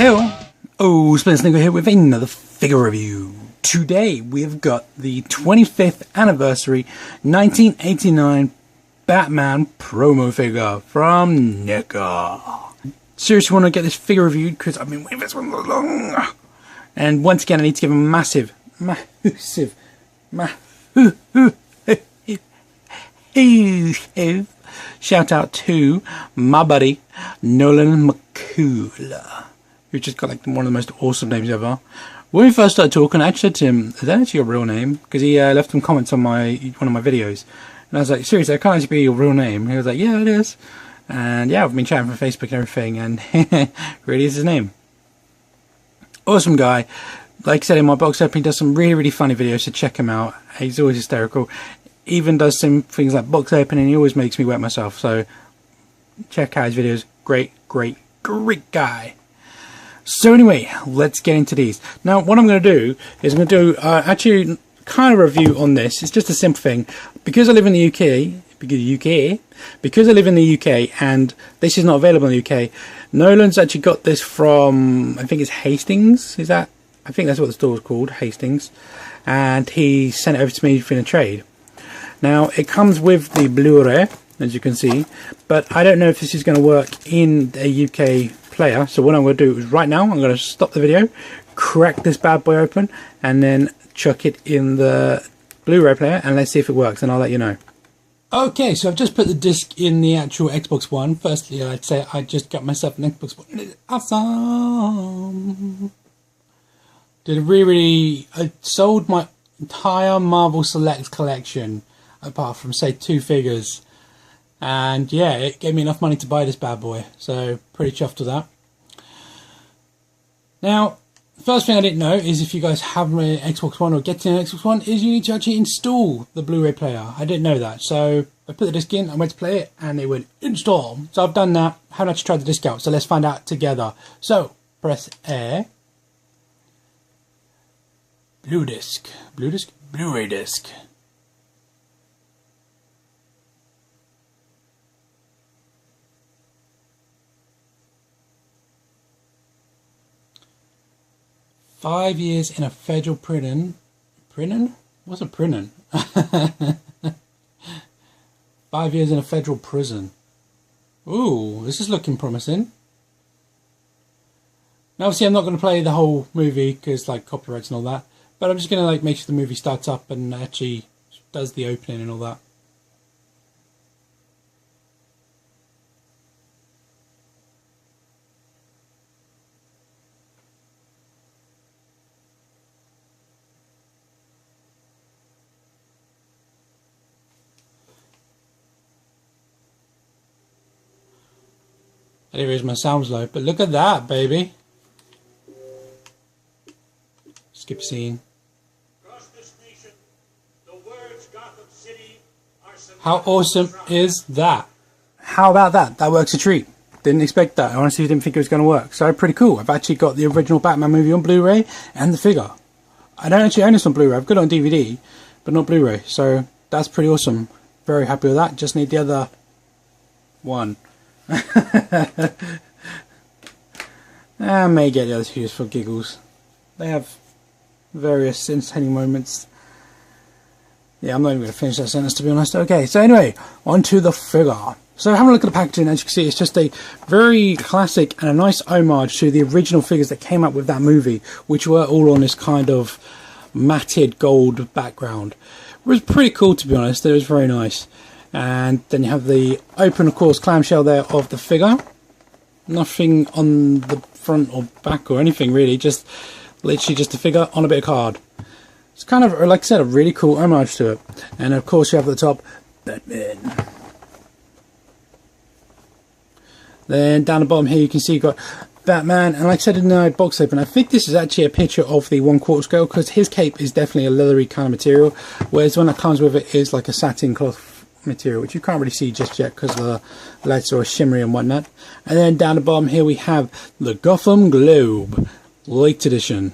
Hey, oh, Spencer Neca here with another figure review. Today we've got the 25th anniversary 1989 Batman promo figure from Neca. Seriously want to get this figure reviewed because I've been waiting for this one so long. And once again I need to give a massive shout out to my buddy Nolan McCool, who just got like one of the most awesome names ever. When we first started talking, I actually said to him, "Is that actually your real name?" Because he left some comments on one of my videos, and I was like, "Seriously, that can't actually be your real name." He was like, "Yeah, it is." And yeah, I've been chatting from Facebook and everything, and really is his name. Awesome guy. Like I said in my box opening, does some really funny videos, so check him out. He's always hysterical. Even does some things like box opening. He always makes me wet myself. So check out his videos. Great guy. So anyway, let's get into these. Now, what I'm going to do is I'm going to do actually kind of a review on this. It's just a simple thing. Because I live in the UK, because I live in the UK and this is not available in the UK, Nolan's actually got this from, I think it's Hastings. Is that? I think that's what the store is called, Hastings. And he sent it over to me for a trade. Now, it comes with the Blu-ray, as you can see, but I don't know if this is going to work in a UK player. So what I'm going to do is right now, I'm going to stop the video, crack this bad boy open, and then chuck it in the Blu-ray player, and let's see if it works, and I'll let you know. Okay, so I've just put the disc in the actual Xbox One. Firstly, I'd say I just got myself an Xbox One. It's awesome. I sold my entire Marvel Select collection, apart from, say, 2 figures. And yeah, it gave me enough money to buy this bad boy. So, pretty chuffed with that. Now, the first thing I didn't know is if you guys have an Xbox One or getting an Xbox One, is you need to actually install the Blu-ray player. I didn't know that. So, I put the disc in, I went to play it, and it went install. So, I've done that. Haven't actually tried the disc out. So, let's find out together. So, press A. Blu-ray disc. "5 years in a federal prison." Prison? What's a prison? 5 years in a federal prison. Ooh, this is looking promising. Now, obviously, I'm not going to play the whole movie because, like, copyrights and all that. But I'm just going to, like, make sure the movie starts up and actually does the opening and all that. Anyways, my sound's low, but look at that, baby. Skip scene. Across this nation, the words Gotham City are How awesome is that? How about that? That works a treat. Didn't expect that. I honestly didn't think it was going to work. So pretty cool. I've actually got the original Batman movie on Blu-ray and the figure. I don't actually own this on Blu-ray. I've got it on DVD, but not Blu-ray. So that's pretty awesome. Very happy with that. Just need the other one. I may get the other two just for giggles. They have various entertaining moments. Yeah, I'm not even going to finish that sentence, to be honest. Okay, so anyway, on to the figure. So having a look at the packaging, as you can see, it's just a very classic and a nice homage to the original figures that came up with that movie, which were all on this kind of matted gold background. It was pretty cool, to be honest. It was very nice. And then you have the open, of course, clamshell there of the figure. Nothing on the front or back or anything really, just literally just a figure on a bit of card. It's kind of, like I said, a really cool homage to it. And of course you have at the top Batman. Then down the bottom here you can see you've got Batman, and like I said in the box open, I think this is actually a picture of the 1/4 scale, because his cape is definitely a leathery kind of material, whereas the one that comes with it is like a satin cloth material, which you can't really see just yet because the lights are shimmery and whatnot. And then down the bottom here we have the Gotham Globe Late Edition.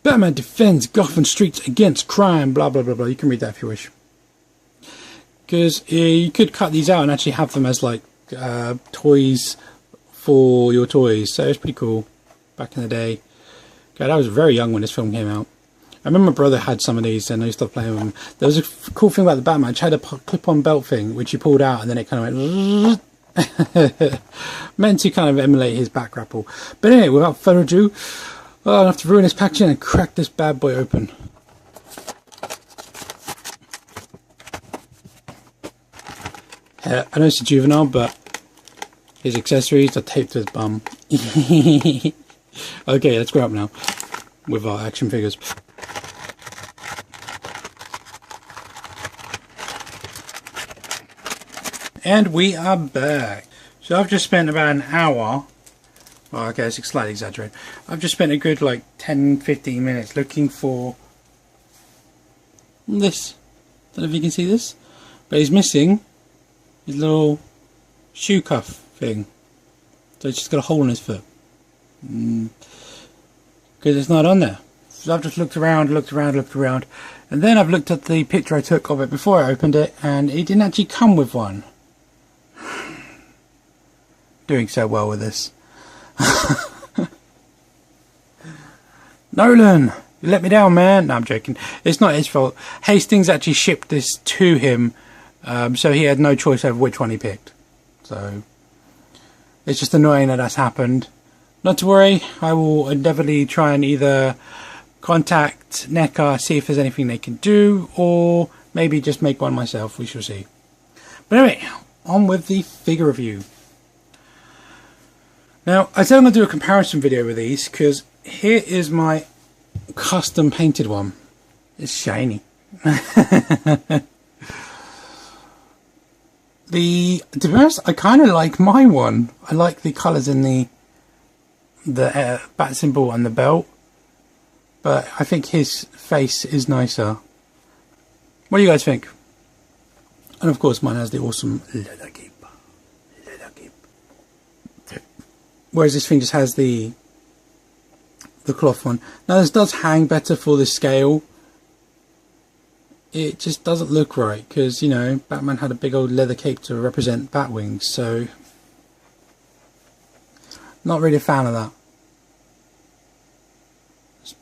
Batman defends Gotham streets against crime, blah blah blah blah. You can read that if you wish. Because you could cut these out and actually have them as like toys for your toys, so it's pretty cool. back in the day. God, I was very young when this film came out. I remember my brother had some of these and I used to play with them. There was a cool thing about the Batman. It had a clip-on belt thing which you pulled out and then it kind of went meant to kind of emulate his back grapple. But anyway, without further ado, I'll have to ruin this packaging and crack this bad boy open. I know it's a juvenile, but his accessories are taped to his bum. Okay, let's go up now with our action figures. And we are back. So I've just spent about an hour, well, okay, it's slightly exaggerated. I've just spent a good like 10-15 minutes looking for this. Don't know if you can see this, but he's missing his little shoe cuff thing. So he's just got a hole in his foot. Because it's not on there. So I've just looked around, and then I've looked at the picture I took of it before I opened it, and it didn't actually come with one. Doing so well with this. Nolan, you let me down, man. No, I'm joking. It's not his fault. Hastings actually shipped this to him, so he had no choice over which one he picked. So it's just annoying that that's happened. Not to worry, I will endeavourly try and either contact Neca, see if there's anything they can do, or maybe just make one myself. We shall see. But anyway, on with the figure review. Now, I said I'm going to do a comparison video with these, because here is my custom painted one. It's shiny. To be honest, I kind of like my one. I like the colours in the bat symbol and the belt, but I think his face is nicer. What do you guys think? And of course mine has the awesome leather cape. Whereas this thing just has the cloth one. Now this does hang better for the scale. It just doesn't look right because, you know, Batman had a big old leather cape to represent bat wings, so not really a fan of that.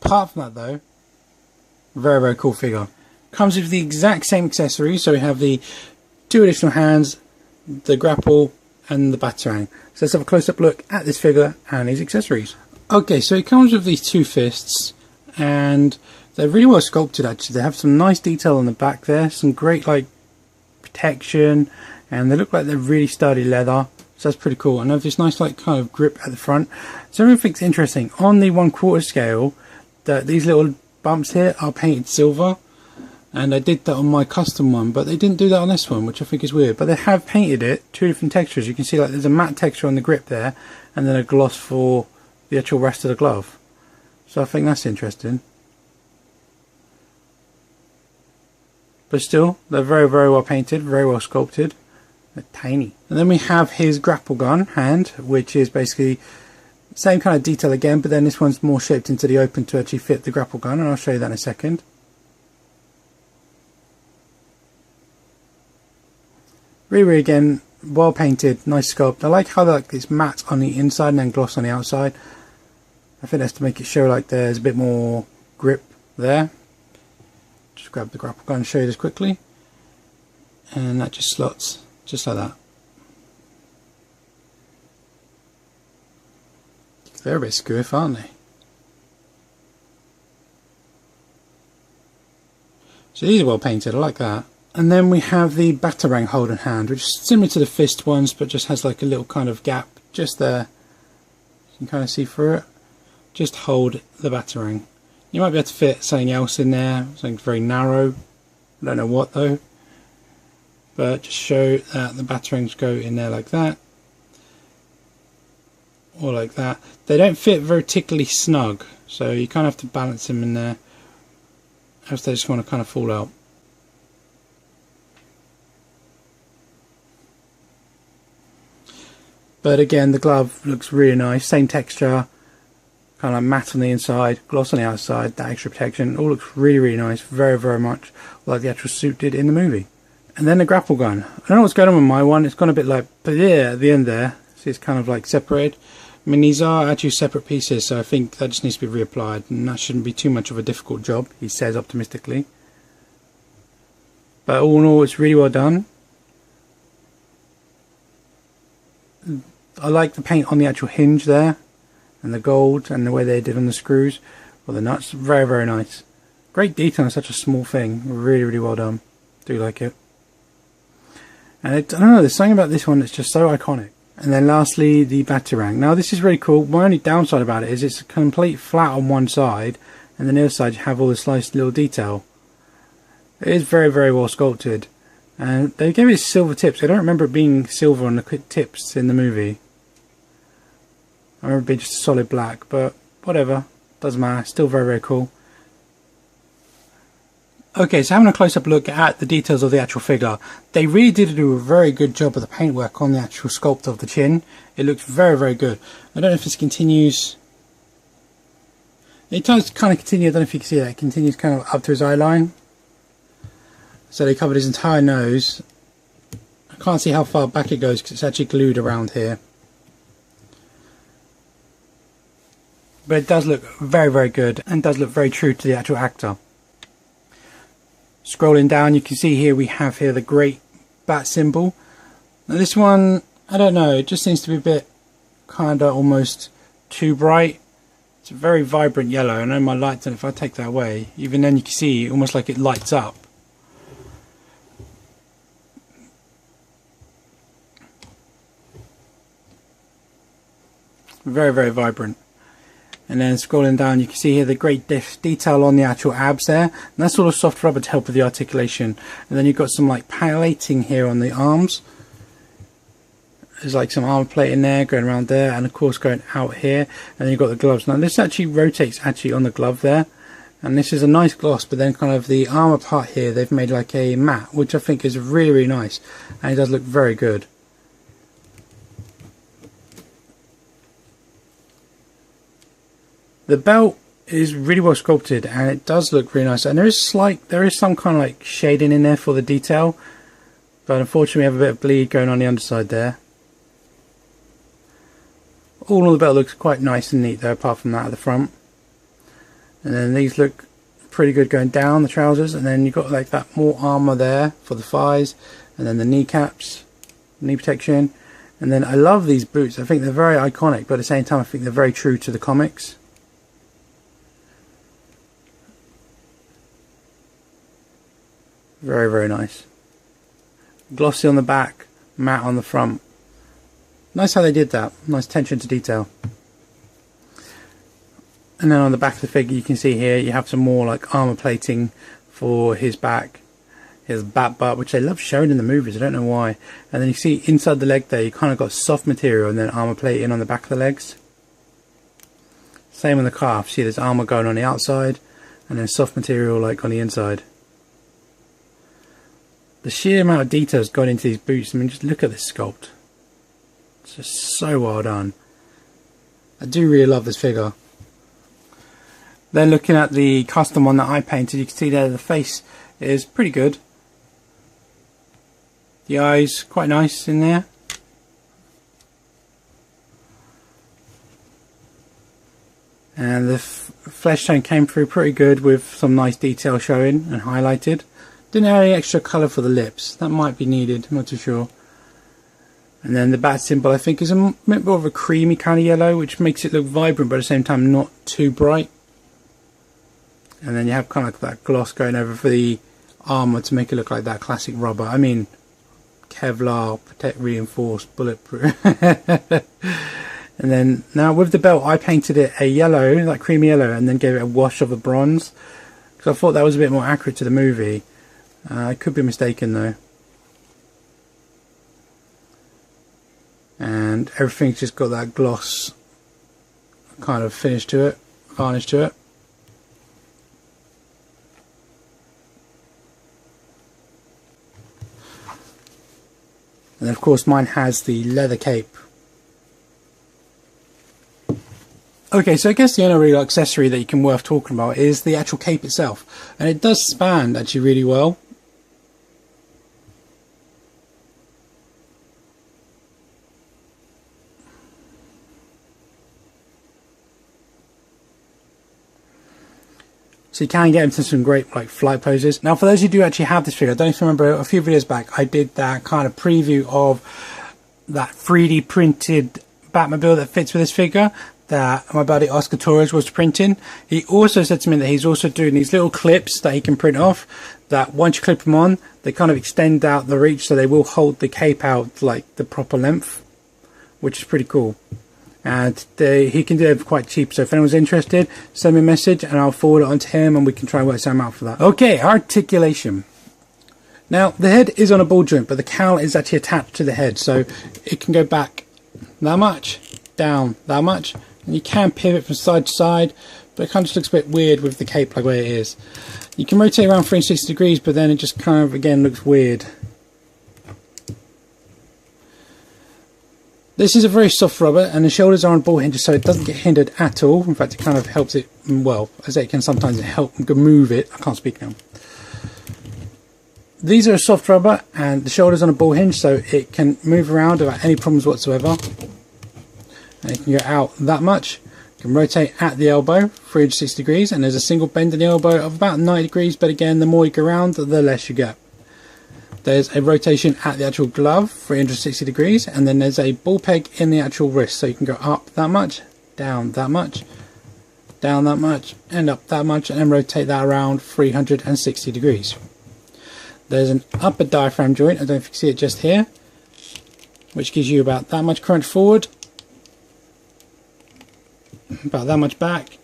Apart from that though, very, very cool figure. Comes with the exact same accessories, so we have the 2 additional hands, the grapple and the batarang. So let's have a close-up look at this figure and his accessories. Okay, so it comes with these 2 fists, and they're really well sculpted actually. They have some nice detail on the back there, some great like protection, and they look like they're really sturdy leather. So that's pretty cool. And they have this nice like kind of grip at the front. So everything's interesting. On the 1/4 scale, these little bumps here are painted silver, and I did that on my custom one, but they didn't do that on this one, which I think is weird. But they have painted it 2 different textures. You can see like there's a matte texture on the grip there, and then a gloss for the actual rest of the glove. So I think that's interesting. But still, they're very, very well painted, very well sculpted. They're tiny. And then we have his grapple gun hand, which is basically same kind of detail again, but then this one's more shaped into the open to actually fit the grapple gun, and I'll show you that in a second. Really, again, well painted, nice sculpt. I like how like it's matte on the inside and then gloss on the outside. I think that's to make it show like there's a bit more grip there. Just grab the grapple gun and show you this quickly, and that just slots just like that. They're a bit screwy, aren't they? So these are well painted, I like that. And then we have the batarang hold in hand, which is similar to the fist ones, but just has like a little kind of gap just there. You can kind of see through it. Just hold the batarang. You might be able to fit something else in there, something very narrow. I don't know what though. But just show that the batarangs go in there like that. Or like that. They don't fit very particularly snug, so you kind of have to balance them in there, else they just want to kind of fall out. But again, the glove looks really nice, same texture, kind of matte on the inside, gloss on the outside, that extra protection, all looks really, really nice, very, very much like the actual suit did in the movie. And then the grapple gun. I don't know what's going on with my one, it's gone a bit like, but yeah, at the end there, see it's kind of like separated. I mean, these are actually separate pieces, so I think that just needs to be reapplied, and that shouldn't be too much of a difficult job, he says optimistically. But all in all, it's really well done. I like the paint on the actual hinge there, and the gold, and the way they did on the screws, or the nuts. Very, very nice. Great detail on such a small thing. Really, really well done. Do like it. And I don't know, there's something about this one that's just so iconic. And then lastly, the Batarang. Now this is really cool. My only downside about it is it's a complete flat on one side, and then the other side you have all this nice little detail. It is very, very well sculpted. And they gave it silver tips. I don't remember it being silver on the tips in the movie. I remember it being just a solid black, but whatever. Doesn't matter. Still very, very cool. Okay, so having a close-up look at the details of the actual figure, they really did do a very good job of the paintwork on the actual sculpt of the chin. It looks very, very good. I don't know if this continues. It does kind of continue. I don't know if you can see that. It continues kind of up to his eye line. So they covered his entire nose. I can't see how far back it goes because it's actually glued around here. But it does look very, very good and does look very true to the actual actor. Scrolling down, you can see here we have here the great bat symbol. Now this one, I don't know, it just seems to be a bit kind of almost too bright. It's a very vibrant yellow. I know my lights, and if I take that away, even then you can see almost like it lights up. Very, very vibrant. And then scrolling down, you can see here the great detail on the actual abs there. And that's all a soft rubber to help with the articulation. And then you've got some like plating here on the arms. There's like some armor plating there, going around there, and of course going out here. And then you've got the gloves. Now this actually rotates actually on the glove there. And this is a nice gloss, but then kind of the armor part here, they've made like a matte, which I think is really, really nice. And it does look very good. The belt is really well sculpted, and it does look really nice. And there is some kind of like shading in there for the detail, but unfortunately we have a bit of bleed going on the underside there. All in all, the belt looks quite nice and neat though, apart from that at the front. And then these look pretty good going down the trousers, and then you've got like that more armor there for the thighs, and then the kneecaps, knee protection. And then I love these boots. I think they're very iconic, but at the same time I think they're very true to the comics. Very, very nice. Glossy on the back, matte on the front. Nice how they did that. Nice attention to detail. And then on the back of the figure, you can see here you have some more like armor plating for his back, his bat butt, which they love showing in the movies. I don't know why. And then you see inside the leg there, you kind of got soft material and then armor plating on the back of the legs. Same on the calf. See, there's armor going on the outside, and then soft material like on the inside. The sheer amount of details gone into these boots, I mean, just look at this sculpt. It's just so well done. I do really love this figure. Then looking at the custom one that I painted, you can see there the face is pretty good. The eyes, quite nice in there. And the flesh tone came through pretty good with some nice detail showing and highlighted. Didn't have any extra colour for the lips. That might be needed, I'm not too sure. And then the bat symbol I think is a bit more of a creamy kind of yellow, which makes it look vibrant but at the same time not too bright. And then you have kind of like that gloss going over for the armour to make it look like that classic rubber. I mean Kevlar, protect, reinforced, bulletproof. And then now with the belt I painted it a yellow, like creamy yellow, and then gave it a wash of a bronze. Because I thought that was a bit more accurate to the movie. I could be mistaken though. And everything's just got that gloss kind of finish to it, varnish to it. And of course mine has the leather cape. Okay, so I guess the only real accessory that you can worth talking about is the actual cape itself. And it does span actually really well. so you can get into some great like flight poses. Now for those who do actually have this figure, I don't know if you remember a few videos back I did that kind of preview of that 3D printed Batmobile that fits with this figure that my buddy Oscar Torres was printing. He also said to me that he's also doing these little clips that he can print off, that once you clip them on, they kind of extend out the reach, so they will hold the cape out like the proper length, which is pretty cool. And he can do it quite cheap, so if anyone's interested, send me a message and I'll forward it on to him and we can try and work something out for that. Okay, articulation. Now the head is on a ball joint, but the cowl is actually attached to the head, so it can go back that much, down that much, and you can pivot from side to side, but it kind of just looks a bit weird with the cape like where it is. You can rotate around 360 degrees, but then it just kind of again looks weird. This is a very soft rubber, and the shoulders are on ball hinges, so it doesn't get hindered at all. In fact, it kind of helps it, well, as it can sometimes help move it. I can't speak now. These are a soft rubber, and the shoulders on a ball hinge, so it can move around without any problems whatsoever. And it can go out that much. You can rotate at the elbow 360 degrees, and there's a single bend in the elbow of about 90 degrees, but again, the more you go around, the less you get. There's a rotation at the actual glove, 360 degrees, and then there's a ball peg in the actual wrist, so you can go up that much, down that much, down that much, and up that much, and then rotate that around 360 degrees. There's an upper diaphragm joint, I don't know if you can see it just here, which gives you about that much crunch forward, about that much back,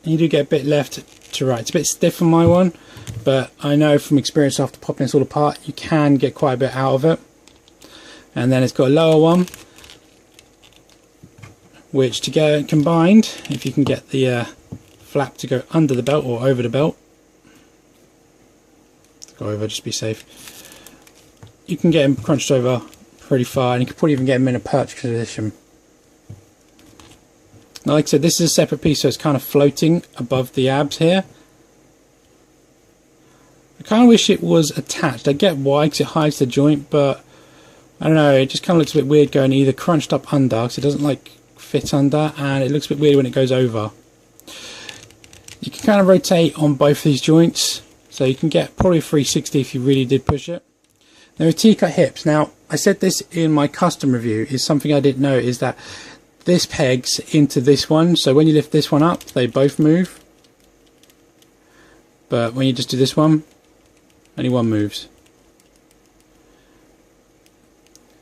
and you do get a bit left to right. It's a bit stiff on my one, but I know from experience after popping this all apart, you can get quite a bit out of it. And then it's got a lower one, which to go combined, if you can get the flap to go under the belt or over the belt, go over, just be safe, you can get him crunched over pretty far, and you can probably even get him in a perch position. Now, like I said, this is a separate piece, so it's kind of floating above the abs here. I kind of wish it was attached. I get why, because it hides the joint, but I don't know, it just kind of looks a bit weird going either crunched up under, because it doesn't like fit under, and it looks a bit weird when it goes over. You can kind of rotate on both these joints, so you can get probably 360 if you really did push it. There are T-cut hips. Now, I said this in my custom review, is something I didn't know, is that this pegs into this one, so when you lift this one up, they both move. But when you just do this one, only one moves.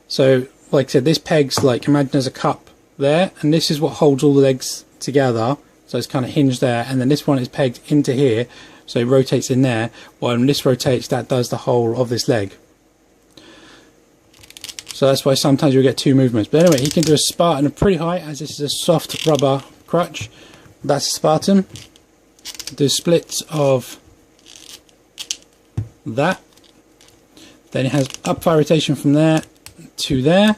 So, like I said, this pegs, like, imagine there's a cup there, and this is what holds all the legs together, so it's kind of hinged there, and then this one is pegged into here, so it rotates in there, while when this rotates, that does the whole of this leg. So that's why sometimes you'll get two movements. But anyway, he can do a Spartan of pretty high, as this is a soft rubber crutch. That's a Spartan. Do splits of that. Then it has up thigh rotation from there to there.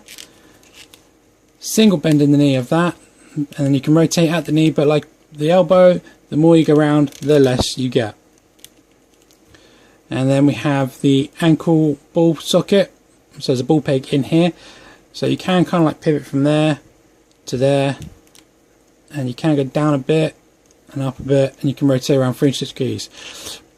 Single bend in the knee of that. And then you can rotate at the knee, but like the elbow, the more you go around, the less you get. And then we have the ankle ball socket. So there's a ball peg in here, so you can kind of like pivot from there to there, and you can go down a bit and up a bit, and you can rotate around 360 degrees,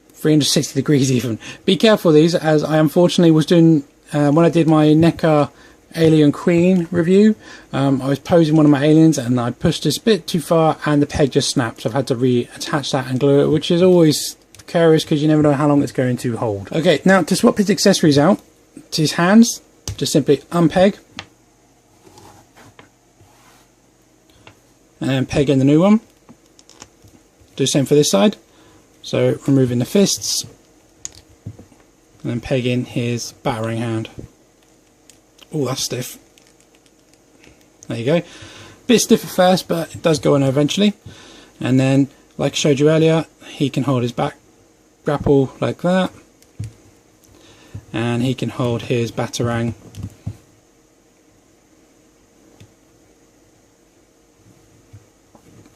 360 degrees even. Be careful of these, as I unfortunately was doing when I did my Neca Alien Queen review, I was posing one of my aliens and I pushed this a bit too far and the peg just snapped, so I've had to reattach that and glue it, which is always curious because you never know how long it's going to hold. Okay, now to swap his accessories out, to his hands, just simply unpeg and then peg in the new one. Do the same for this side, so removing the fists and then peg in his battering hand. Oh, that's stiff. There you go. Bit stiff at first, but it does go on eventually. And then, like I showed you earlier, he can hold his back grapple like that, and he can hold his batarang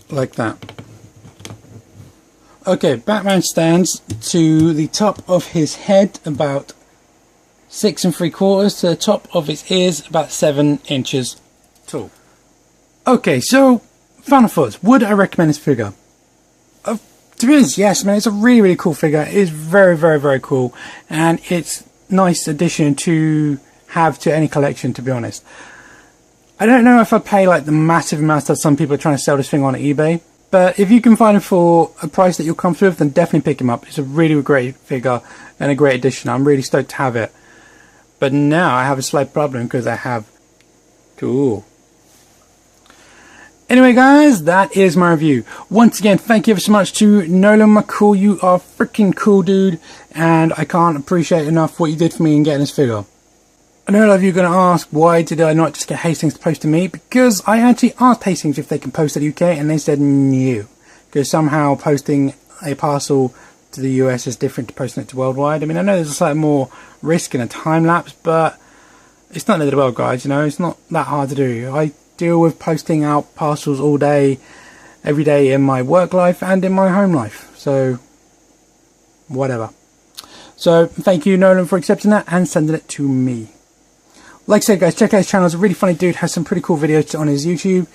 like that. Okay, Batman stands to the top of his head about 6 3/4 to the top of his ears about 7 inches tall. Okay, so final thoughts. Would I recommend this figure? To be honest, yes, man, it's a really, really cool figure. It is very, very, very cool. And it's a nice addition to have to any collection, to be honest. I don't know if I'd pay like the massive amounts that some people are trying to sell this thing on eBay. But if you can find him for a price that you're comfortable with, then definitely pick him up. It's a really great figure and a great addition. I'm really stoked to have it. But now I have a slight problem because I have two. Anyway guys, that is my review. Once again, thank you ever so much to Nolan McCool. You are freaking cool, dude. And I can't appreciate enough what you did for me in getting this figure. I know a lot of you are going to ask, why did I not just get Hastings to post to me? Because I actually asked Hastings if they can post to the UK, and they said no. Because somehow posting a parcel to the US is different to posting it to worldwide. I mean, I know there's a slightly more risk in a time lapse, but it's not the end of the world, guys. You know, it's not that hard to do. I deal with posting out parcels all day, every day in my work life and in my home life. So, whatever. So, thank you, Nolan, for accepting that and sending it to me. Like I said, guys, check out his channel. He's a really funny dude, has some pretty cool videos on his YouTube,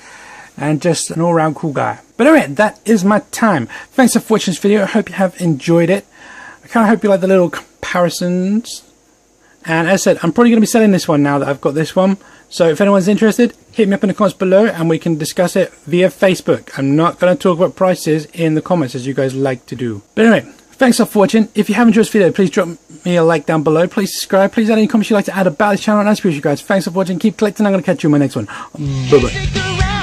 and just an all-round cool guy. But anyway, that is my time. Thanks for watching this video. I hope you have enjoyed it. I kind of hope you like the little comparisons. And as I said, I'm probably going to be selling this one now that I've got this one. So if anyone's interested, hit me up in the comments below and we can discuss it via Facebook. I'm not going to talk about prices in the comments as you guys like to do. But anyway, thanks for watching. If you have enjoyed this video, please drop me a like down below. Please subscribe. Please add any comments you'd like to add about this channel. And as per usual, guys, thanks for watching. Keep collecting. I'm going to catch you in my next one. Bye-bye.